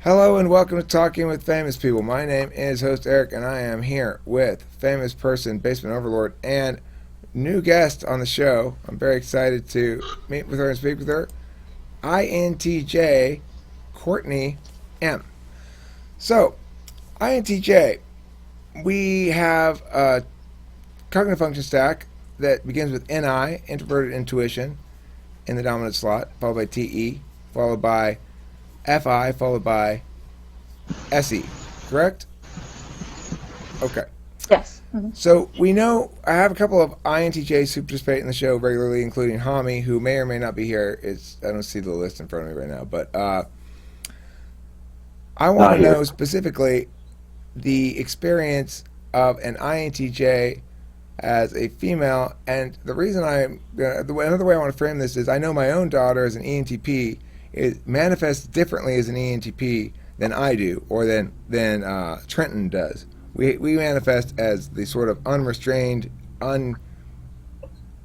Hello and welcome to Talking with Famous People. My name is host Eric and I am here with famous person, basement overlord, and new guest on the show. I'm very excited to meet with her and speak with her. INTJ Courtney M. So, INTJ, we have a cognitive function stack that begins with NI, introverted intuition, in the dominant slot, followed by TE, followed by FI, followed by SE, correct? Okay. Yes. So we know I have a couple of INTJs who participate in the show regularly, including Hami, who may or may not be here. I don't see the list in front of me right now, but I want to know specifically the experience of an INTJ as a female, and the reason another way I want to frame this is I know my own daughter as an ENTP. It manifests differently as an ENTP than I do, or than Trenton does. We manifest as the sort of unrestrained,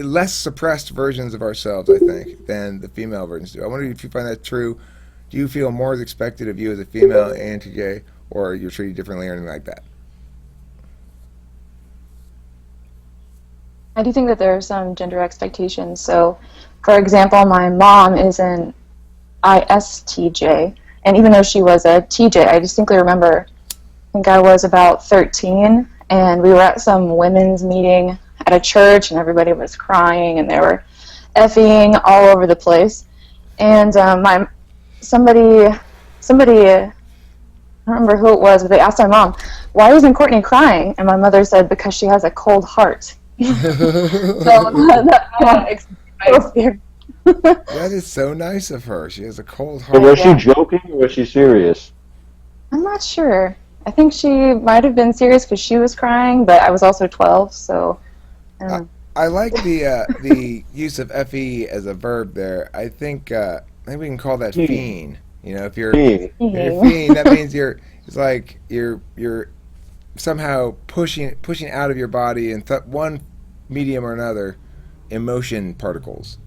less suppressed versions of ourselves, I think, than the female versions do. I wonder if you find that true. Do you feel more is expected of you as a female ENTJ, or you're treated differently or anything like that? I do think that there are some gender expectations. So, for example, my mom is an ISTJ, and even though she was a TJ, I distinctly remember, I think I was about 13, and we were at some women's meeting at a church, and everybody was crying, and they were effing all over the place. And somebody, I don't remember who it was, but they asked my mom, "Why isn't Courtney crying?" And my mother said, "Because she has a cold heart." So That is so nice of her. She has a cold heart. So was she joking or was she serious? I'm not sure. I think she might have been serious because she was crying, but I was also 12, so. I like the use of fe as a verb there. I think we can call that fiend. You know, if you're fiend, that means you're somehow pushing out of your body in one medium or another emotion particles.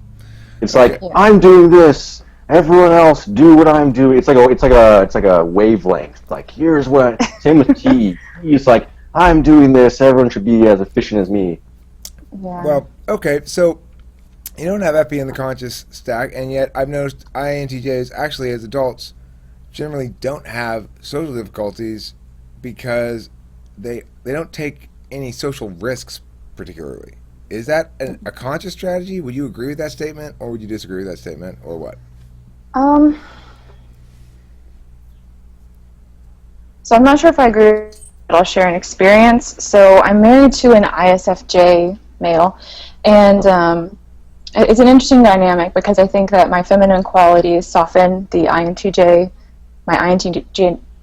It's like I'm doing this. Everyone else do what I'm doing. It's like a wavelength. Like here's what. Same with T. It's like I'm doing this. Everyone should be as efficient as me. Yeah. Well, okay, so you don't have FE in the conscious stack, and yet I've noticed INTJs actually as adults generally don't have social difficulties because they don't take any social risks particularly. Is that a conscious strategy? Would you agree with that statement, or would you disagree with that statement, or what? So I'm not sure if I agree, but I'll share an experience. So I'm married to an ISFJ male, and it's an interesting dynamic because I think that my feminine qualities soften the my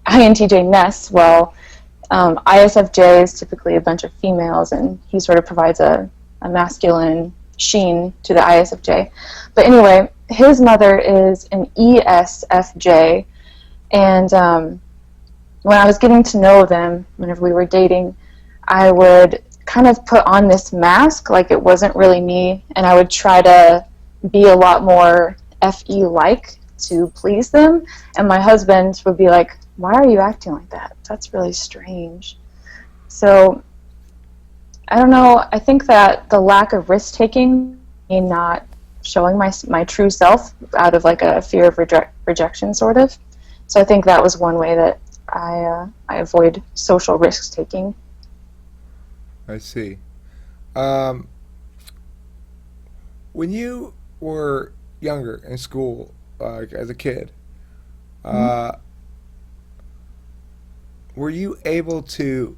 INTJ-ness, while ISFJ is typically a bunch of females, and he sort of provides a masculine sheen to the ISFJ. But anyway, his mother is an ESFJ, and when I was getting to know them, whenever we were dating, I would kind of put on this mask like it wasn't really me, and I would try to be a lot more FE-like to please them, and my husband would be like, "Why are you acting like that? That's really strange." So I don't know, I think that the lack of risk-taking and not showing my true self out of like a fear of rejection, sort of. So I think that was one way that I avoid social risk-taking. I see. When you were younger in school, as a kid, were you able to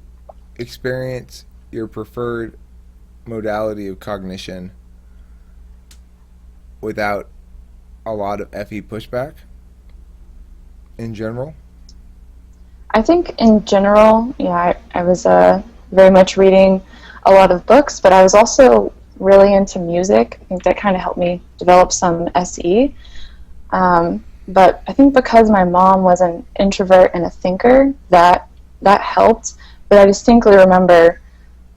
experience your preferred modality of cognition without a lot of FE pushback in general? I think in general, yeah, I was very much reading a lot of books, but I was also really into music. I think that kind of helped me develop some SE. But I think because my mom was an introvert and a thinker, that helped. But I distinctly remember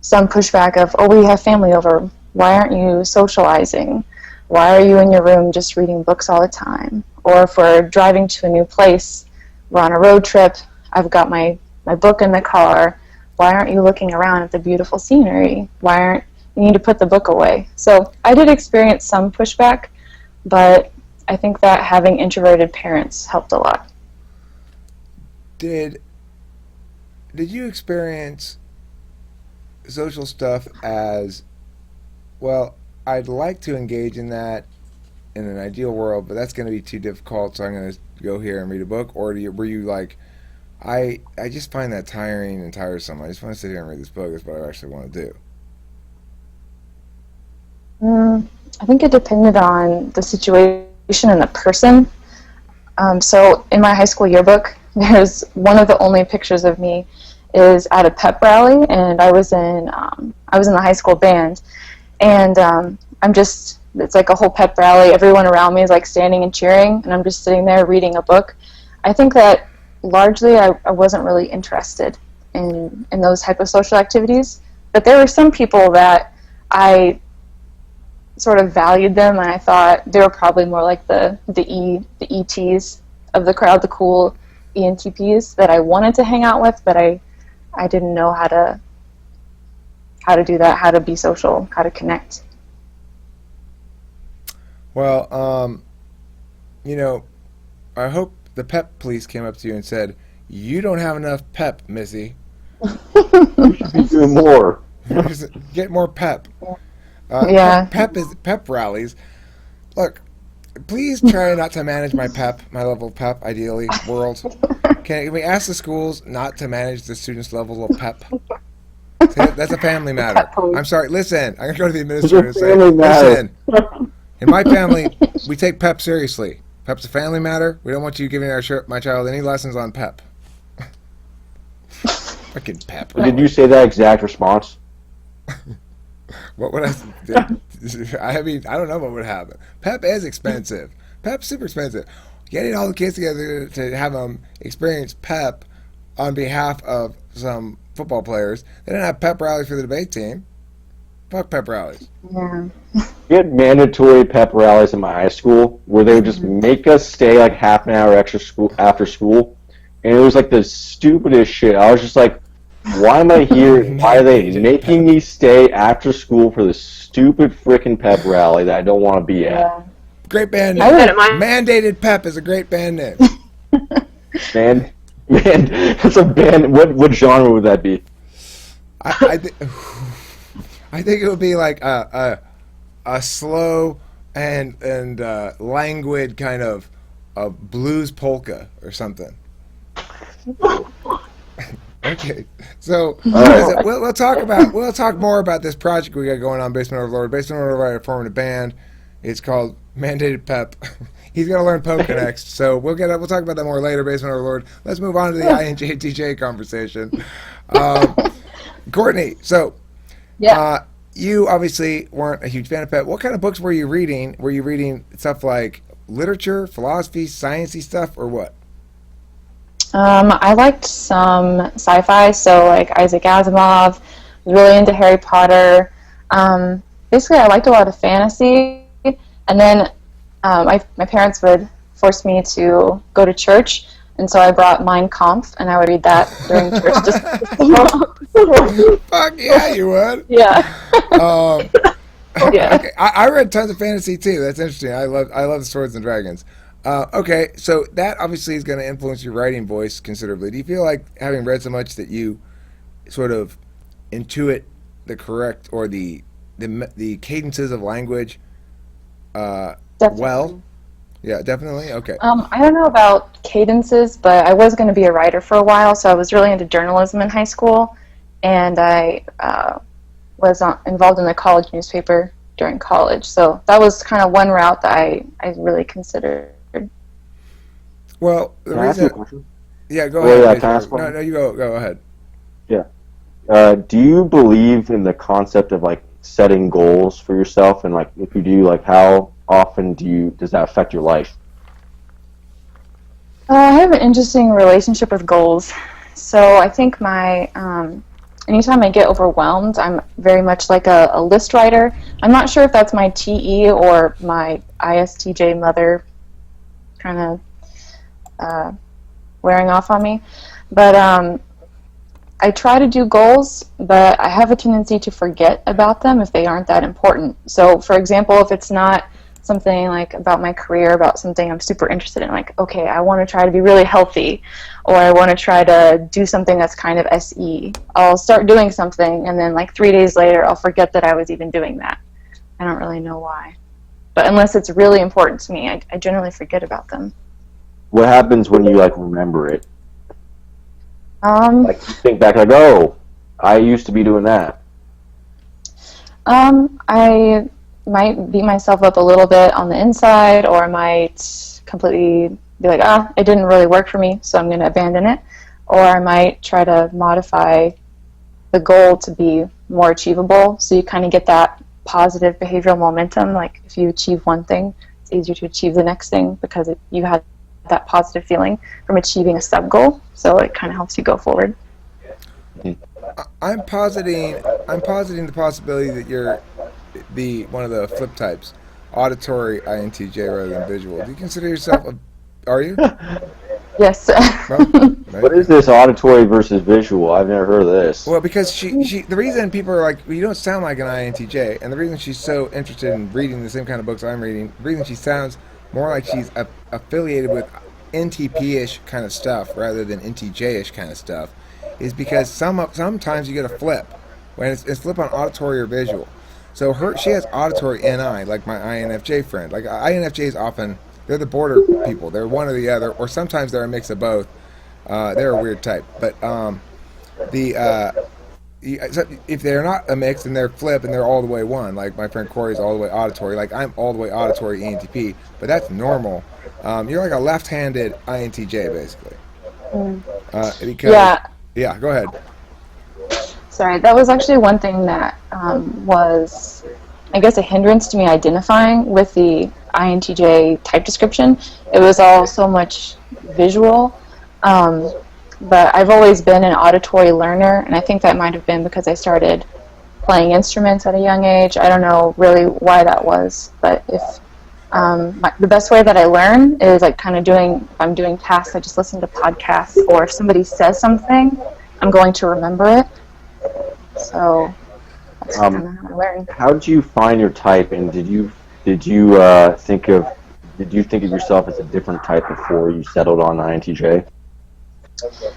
some pushback of, "Oh, we have family over. Why aren't you socializing? Why are you in your room just reading books all the time?" Or if we're driving to a new place, we're on a road trip. I've got my book in the car. Why aren't you looking around at the beautiful scenery? Why aren't you need to put the book away? So I did experience some pushback, but I think that having introverted parents helped a lot. Did you experience social stuff as, well, I'd like to engage in that in an ideal world, but that's going to be too difficult, so I'm going to go here and read a book? Or were you like, I just find that tiring and tiresome. I just want to sit here and read this book. That's what I actually want to do. I think it depended on the situation and the person. So in my high school yearbook, there's one of the only pictures of me is at a pep rally, and I was in the high school band, and it's like a whole pep rally. Everyone around me is like standing and cheering, and I'm just sitting there reading a book. I think that largely I wasn't really interested in those type of social activities, but there were some people that I sort of valued them, and I thought they were probably more like the ETs of the crowd, the cool ENTPs that I wanted to hang out with, but I didn't know how to do that, how to be social, how to connect. Well, I hope the pep police came up to you and said, "You don't have enough pep, Missy. You should be doing more." Get more pep." Yeah. Pep rallies. Look, please try not to manage my level of pep, ideally, world. Can we ask the schools not to manage the students' level of pep? That's a family matter. I'm sorry, listen, I'm going to go to the administrator and say, listen, in my family, we take pep seriously. Pep's a family matter. We don't want you giving my child any lessons on pep. Freaking pep. Did you say that exact response? What would I mean, I don't know what would happen. Pep is expensive. Pep's super expensive. Getting all the kids together to have them experience pep on behalf of some football players. They didn't have pep rallies for the debate team. Fuck pep rallies. Yeah. We had mandatory pep rallies in my high school where they would just make us stay like half an hour after school, and it was like the stupidest shit. I was just like, why am I here? Why are they making me stay after school for this stupid freaking pep rally that I don't want to be at? Yeah. Great band name. Mandated Pep is a great band name. Man, that's a band. What genre would that be? I think it would be like a slow and languid kind of a blues polka or something. Okay, so we'll talk more about this project we got going on, Basement Overlord. Basement Overlord formed a band. It's called Mandated Pep. He's gonna learn polka next, so we'll talk about that more later, Basement Overlord. Let's move on to the INTJ conversation. Courtney, so you obviously weren't a huge fan of Pep. What kind of books were you reading? Were you reading stuff like literature, philosophy, sciencey stuff, or what? I liked some sci-fi, so like Isaac Asimov. Was really into Harry Potter. Basically, I liked a lot of fantasy. And then my parents would force me to go to church, and so I brought Mein Kampf, and I would read that during church. Fuck yeah, you would. Yeah. Yeah. Okay. I read tons of fantasy too. That's interesting. I love the Swords and Dragons. Okay, so that obviously is going to influence your writing voice considerably. Do you feel like having read so much that you sort of intuit the correct or the cadences of language? Well, yeah, definitely. Okay. I don't know about cadences, but I was going to be a writer for a while, so I was really into journalism in high school, and I was involved in the college newspaper during college. So that was kind of one route that I really considered. Well, the Can I ask you a reason. question? Yeah, go Yeah, ahead. can I ask one? No, you go ahead. Yeah. Do you believe in the concept of like setting goals for yourself, and like if you do, like how often does that affect your life? I have an interesting relationship with goals. So I think anytime I get overwhelmed, I'm very much like a list writer. I'm not sure if that's my TE or my ISTJ mother kind of wearing off on me. But I try to do goals, but I have a tendency to forget about them if they aren't that important. So, for example, if it's not something like about my career, about something I'm super interested in, like, okay, I want to try to be really healthy, or I want to try to do something that's kind of SE. I'll start doing something, and then like 3 days later, I'll forget that I was even doing that. I don't really know why. But unless it's really important to me, I generally forget about them. What happens when you like remember it? Um, Like you think back, like, oh, I used to be doing that. I might beat myself up a little bit on the inside, or I might completely be like, it didn't really work for me, so I'm going to abandon it. Or I might try to modify the goal to be more achievable, so you kind of get that positive behavioral momentum. Like if you achieve one thing, it's easier to achieve the next thing because you had that positive feeling from achieving a sub goal, so it kind of helps you go forward. I'm positing the possibility that you're the one of the flip types, auditory INTJ rather than visual. Do you consider yourself are you? Yes. Well, What is this auditory versus visual? I've never heard of this. well, because the reason people are like, well, you don't sound like an INTJ, and the reason she's so interested in reading the same kind of books I'm reading, the reason she sounds more like she's affiliated with NTP-ish kind of stuff rather than NTJ-ish kind of stuff, is because sometimes you get a flip when it's flip on auditory or visual. So she has auditory NI, like my INFJ friend. Like INFJs often, they're the border people. They're one or the other, or sometimes they're a mix of both. They're a weird type. But if they're not a mix and they're flip and they're all the way one, like my friend Corey's all the way auditory, like I'm all the way auditory ENTP, but that's normal. You're like a left-handed INTJ basically. Because, yeah, go ahead. Sorry, that was actually one thing that was, I guess, a hindrance to me identifying with the INTJ type description. It was all so much visual, but I've always been an auditory learner, and I think that might have been because I started playing instruments at a young age. I don't know really why that was, but if the best way that I learn is like kind of if I'm doing tasks, I just listen to podcasts, or if somebody says something, I'm going to remember it. So that's kind of how I learn. How did you find your type, and did you think of yourself as a different type before you settled on INTJ?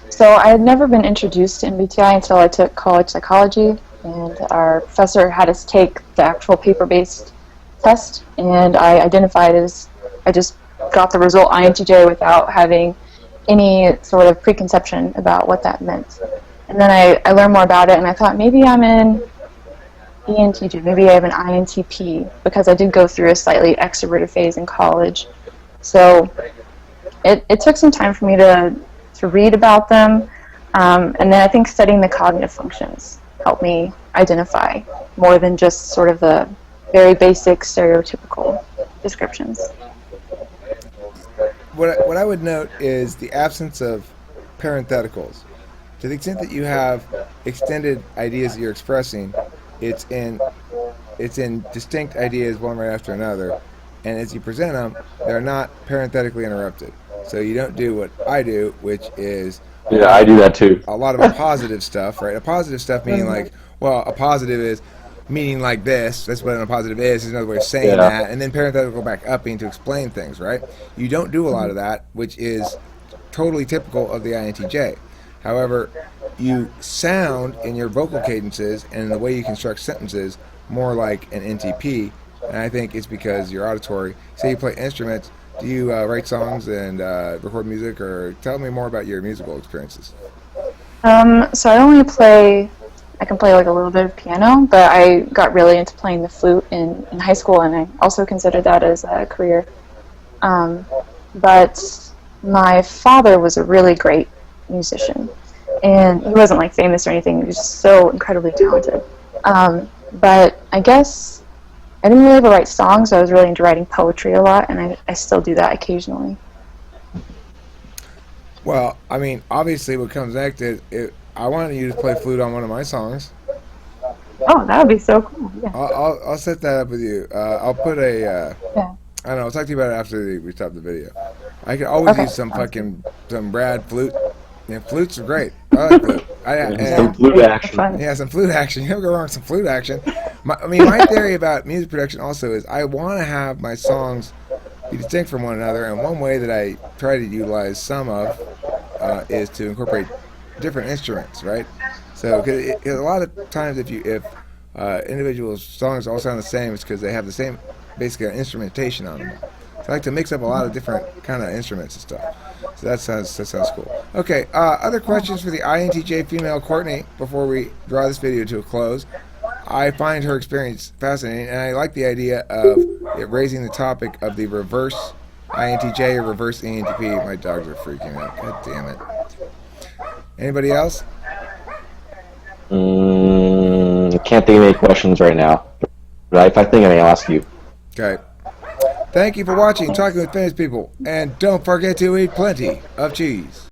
So I had never been introduced to MBTI until I took college psychology, and our professor had us take the actual paper-based test, and I just got the result INTJ without having any sort of preconception about what that meant. And then I learned more about it, and I thought maybe I'm in ENTJ, maybe I have an INTP, because I did go through a slightly extroverted phase in college. So it took some time for me to read about them, and then I think studying the cognitive functions helped me identify more than just sort of the very basic stereotypical descriptions. What I would note is the absence of parentheticals. To the extent that you have extended ideas that you're expressing, it's in distinct ideas one right after another, and as you present them, they're not parenthetically interrupted. So you don't do what I do, which is I do that too. a lot of positive stuff, right? A positive stuff meaning like, well, a positive is meaning like this. That's what a positive is. There's another way of saying that, and then parenthetical back up to explain things, right? You don't do a lot of that, which is totally typical of the INTJ. However, you sound in your vocal cadences and in the way you construct sentences more like an NTP, and I think it's because you're auditory. Say you play instruments, do you write songs and record music, or tell me more about your musical experiences? So I can play like a little bit of piano, but I got really into playing the flute in high school, and I also considered that as a career. But my father was a really great musician, and he wasn't like famous or anything. He was just so incredibly talented. But I guess I didn't really ever write songs, so I was really into writing poetry a lot, and I still do that occasionally. Well, I mean, obviously what comes next is I wanted you to play flute on one of my songs. Oh, that would be so cool. Yeah. I'll set that up with you. I'll put a Yeah. I don't know. I'll talk to you about it after we stop the video. I could always Okay, use some sounds some rad flute. Yeah, flutes are great. I like flute. Some flute action. fun. Yeah, some flute action. You never go wrong with some flute action. My theory about music production also is I want to have my songs be distinct from one another, and one way that I try to utilize some of is to incorporate different instruments, right? So, cause a lot of times, if individual songs all sound the same, it's because they have the same basically instrumentation on them. So I like to mix up a lot of different kind of instruments and stuff. So that sounds cool. Okay, other questions for the INTJ female Courtney before we draw this video to a close. I find her experience fascinating, and I like the idea of it raising the topic of the reverse INTJ or reverse ENTP. My dogs are freaking out. God damn it. Anybody else? Can't think of any questions right now. But if I think of any, I'll ask you. Okay. Thank you for watching Talking with Famous People, and don't forget to eat plenty of cheese.